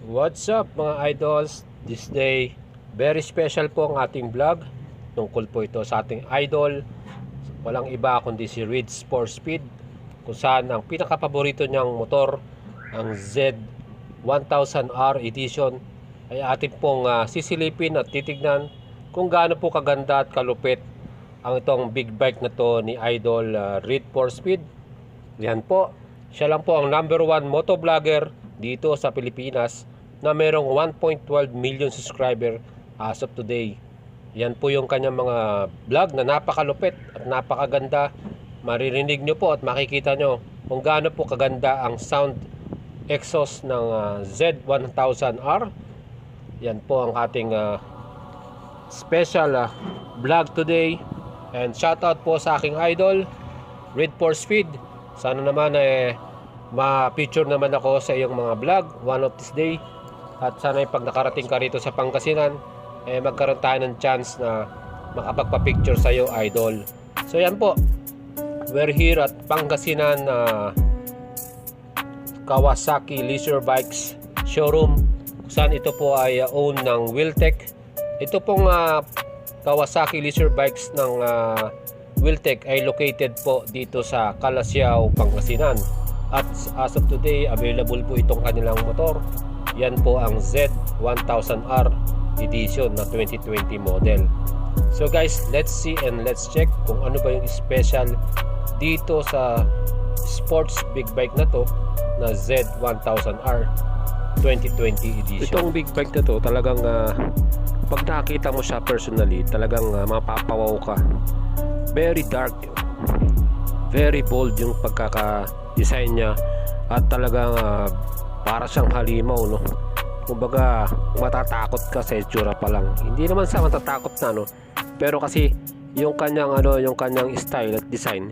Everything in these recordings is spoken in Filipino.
What's up mga idols? This day, very special po ang ating vlog. Tungkol po ito sa ating idol. Walang iba kundi si Reed Sport Speed, kung saan ang pinakapaborito niyang motor, ang Z1000R Edition, ay atin pong sisilipin at titignan kung gaano po kaganda at kalupit ang itong big bike na to ni idol Reed Sport Speed. Yan po, siya lang po ang number 1 motovlogger dito sa Pilipinas na merong 1.12 million subscriber as of today. Yan po yung kanyang mga vlog na napakalupit at napakaganda. Maririnig nyo po at makikita nyo kung gaano po kaganda ang sound exhaust ng Z1000R. Yan po ang ating special vlog today. And shoutout po sa aking idol Reed Sport Speed. Sana naman ma-feature naman ako sa iyong mga vlog one of this day. At sana pag nakarating ka rito sa Pangasinan, magkaroon tayo ng chance na makapagpa-picture sa iyo, idol. So yan po, we're here at Pangasinan Kawasaki Leisure Bikes Showroom, saan ito po ay own ng Wiltec. Ito pong Kawasaki Leisure Bikes ng Wiltec ay located po dito sa Calasiao, Pangasinan. At as of today, available po itong kanilang motor. Yan po ang Z1000R Edition na 2020 model. So guys, let's see and let's check kung ano ba yung special dito sa sports big bike na to na Z1000R 2020 Edition. Itong big bike na to talagang pag nakita mo siya personally, talagang mapapawaw ka. Very dark, very bold yung pagkaka-design niya, at talagang para siyang halimaw, no? Kumbaga matatakot ka sa itsura pa lang. Hindi naman sa matatakot na, no? Pero kasi yung kanyang yung kanyang style at design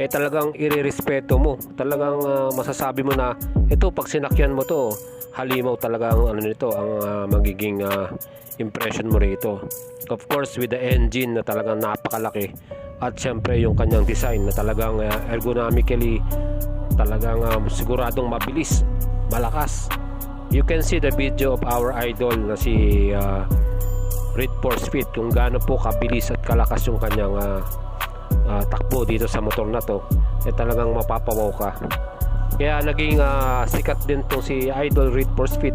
talagang irerespeto mo. Talagang masasabi mo na ito, pag sinakyan mo to, halimaw talaga ang nito, ang magiging impression mo rito. Of course, with the engine na talagang napakalaki, at syempre yung kanyang design na talagang ergonomically talagang siguradong mabilis, malakas. You can see the video of our idol na si Reed Sport Speed, kung gaano po kabilis at kalakas yung kanyang takbo dito sa motor na to. Talagang mapapawaw ka. Kaya naging sikat din tong si idol Reed Sport Speed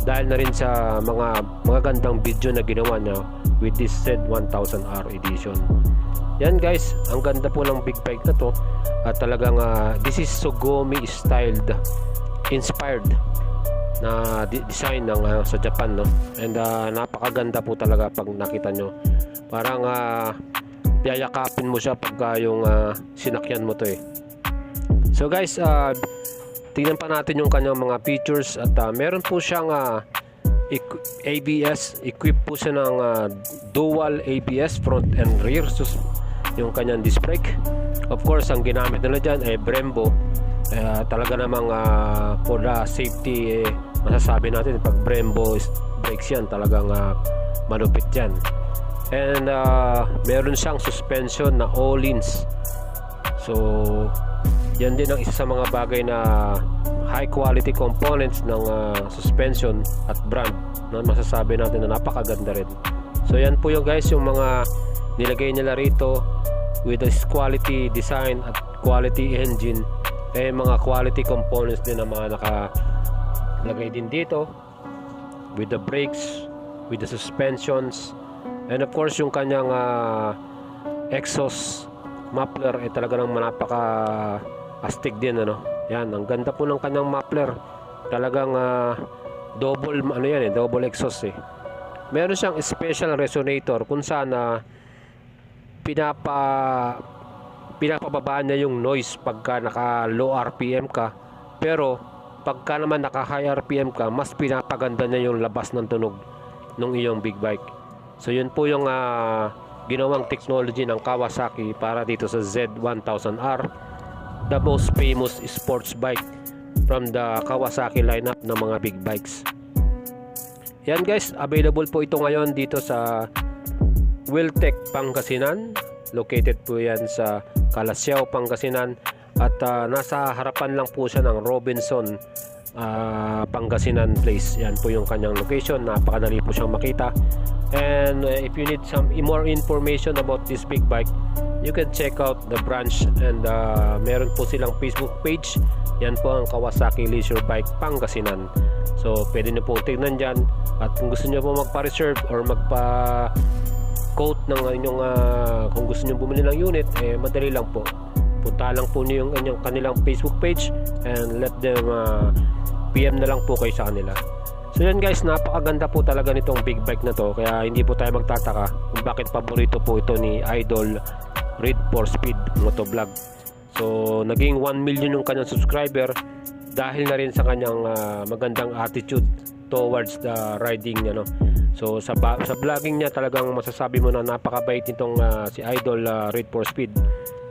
dahil na rin sa mga gandang video na ginawa niya with this Z1000R Edition. Yan guys, ang ganda po ng big bike na to, at talagang this is Sugumi styled, inspired na design ng sa Japan, no? And napakaganda po talaga pag nakita nyo. Parang yayakapin mo siya pagka yung sinakyan mo to So guys, tingnan pa natin yung kanyang mga features. At meron po siyang ABS, equipped po siya ng dual ABS front and rear, yung kanyang disc brake. Of course, ang ginamit nila dyan ay Brembo. Talaga namang for the safety, masasabi natin pag Brembo brakes yan, talagang malupit yan. And meron siyang suspension na Öhlins. So yan din ang isa sa mga bagay na high quality components ng suspension at brand na masasabi natin na napakaganda rin. So yan po yung guys, yung mga nilagay nila rito with this quality design at quality engine. Mga quality components din na mga nakalagay din dito, with the brakes, with the suspensions, and of course yung kanyang exhaust muffler talaga nang napaka-astig din, Yan, ang ganda po ng kanyang muffler. Talagang double double exhaust Meron siyang special resonator kung saan pinapababa niya yung noise pagka naka low RPM ka, pero pagka naman naka high RPM ka, mas pinapaganda niya yung labas ng tunog ng iyong big bike. So yun po yung ginawang technology ng Kawasaki para dito sa Z1000R, the most famous sports bike from the Kawasaki lineup ng mga big bikes. Yan guys, available po ito ngayon dito sa Wiltec, Pangasinan. Located po yan sa Calasiao, Pangasinan. At nasa harapan lang po siya ng Robinson Pangasinan Place. Yan po yung kanyang location. Napakadali po siyang makita. And if you need some more information about this big bike, you can check out the branch, and meron po silang Facebook page. Yan po ang Kawasaki Leisure Bike Pangasinan. So pwede nyo pong tignan dyan, at kung gusto nyo po magpa-reserve or magpa-quote ng inyong kung gusto nyo bumili ng unit, madali lang po. Punta lang po nyo yung kanilang Facebook page and let them PM na lang po kayo sa kanila. So yan guys, napakaganda po talaga nitong big bike na to, kaya hindi po tayo magtataka kung bakit paborito po ito ni Idol Reed 4Speed Motovlog. So naging 1 million yung kanyang subscriber dahil na rin sa kanyang magandang attitude towards the riding niya, no? So sa vlogging niya, talagang masasabi mo na napakabait nitong si Idol Reed 4Speed.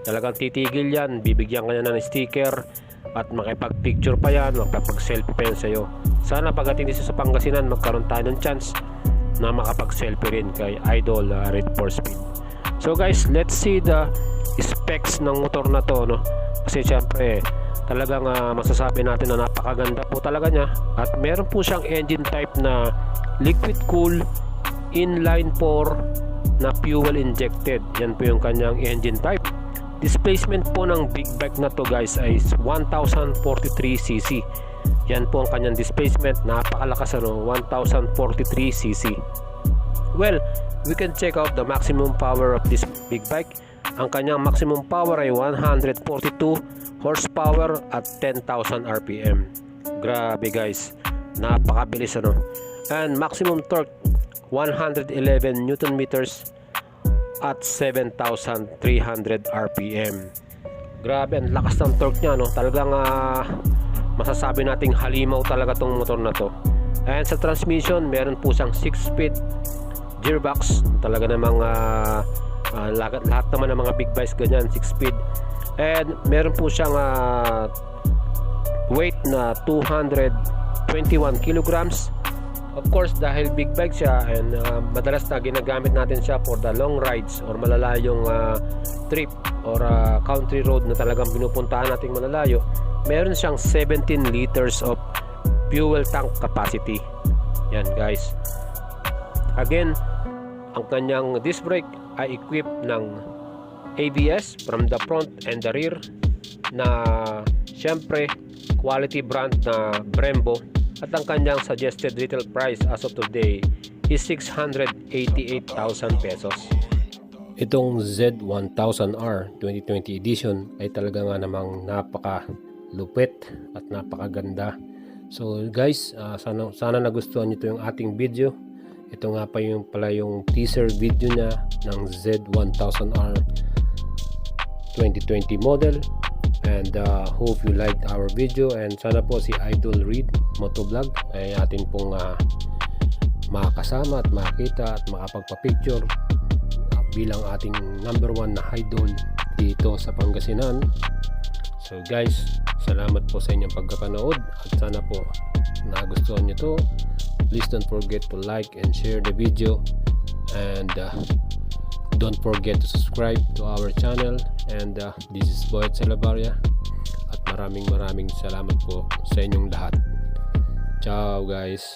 Talagang titigil yan, bibigyan kanya ng sticker at makipag-picture pa yan, makapag-selfie pa yan sa'yo. Sana pagdating dito sa Pangasinan, magkaroon tayo ng chance na makapag-selfie rin kay Idol Reed 4Speed. So guys, let's see the specs ng motor na to, no? Kasi syempre talagang masasabi natin na napakaganda po talaga niya, at meron po siyang engine type na liquid cool inline 4 na fuel injected. Yan po yung kanyang engine type. Displacement po ng big bike na to guys ay 1043cc. Yan po ang kanyang displacement. Napakalakas, 1043cc. Well, we can check out the maximum power of this big bike. Ang kanyang maximum power ay 142 horsepower at 10,000 rpm. Grabe guys, napakabilis, and maximum torque 111 newton meters at 7,300 rpm. Grabe, ang lakas ng torque niya, talagang masasabi nating halimaw talaga tong motor na to. And sa transmission, meron po siyang 6-speed gearbox. Talaga namang lahat naman ng mga big bikes ganyan, 6-speed. And meron po siyang weight na 221 kilograms. Of course, dahil big bike siya, and madalas na ginagamit natin siya for the long rides or malalayong trip or country road na talagang pinupuntahan nating malalayo, meron siyang 17 liters of fuel tank capacity. Yan guys. Again, ang kanyang disc brake ay equipped ng ABS from the front and the rear na syempre quality brand na Brembo. At ang kanyang suggested retail price as of today is 688,000 pesos. Itong Z1000R 2020 edition ay talaga nga namang napaka-lupit at napakaganda. So guys, sana nagustuhan nyo ito yung ating video. Ito nga pa pala yung teaser video niya ng Z1000R 2020 model. And hope you liked our video, and sana po si Idol Reed Motovlog ay atin pong makakasama at makita at makapagpa-picture bilang ating number 1 na idol dito sa Pangasinan. So guys, salamat po sa inyong pagkapanood, at sana po nagustuhan nyo to. Please don't forget to like and share the video, and don't forget to subscribe to our channel. And this is Boyet Salabaria, at maraming salamat po sa inyong lahat. Ciao guys.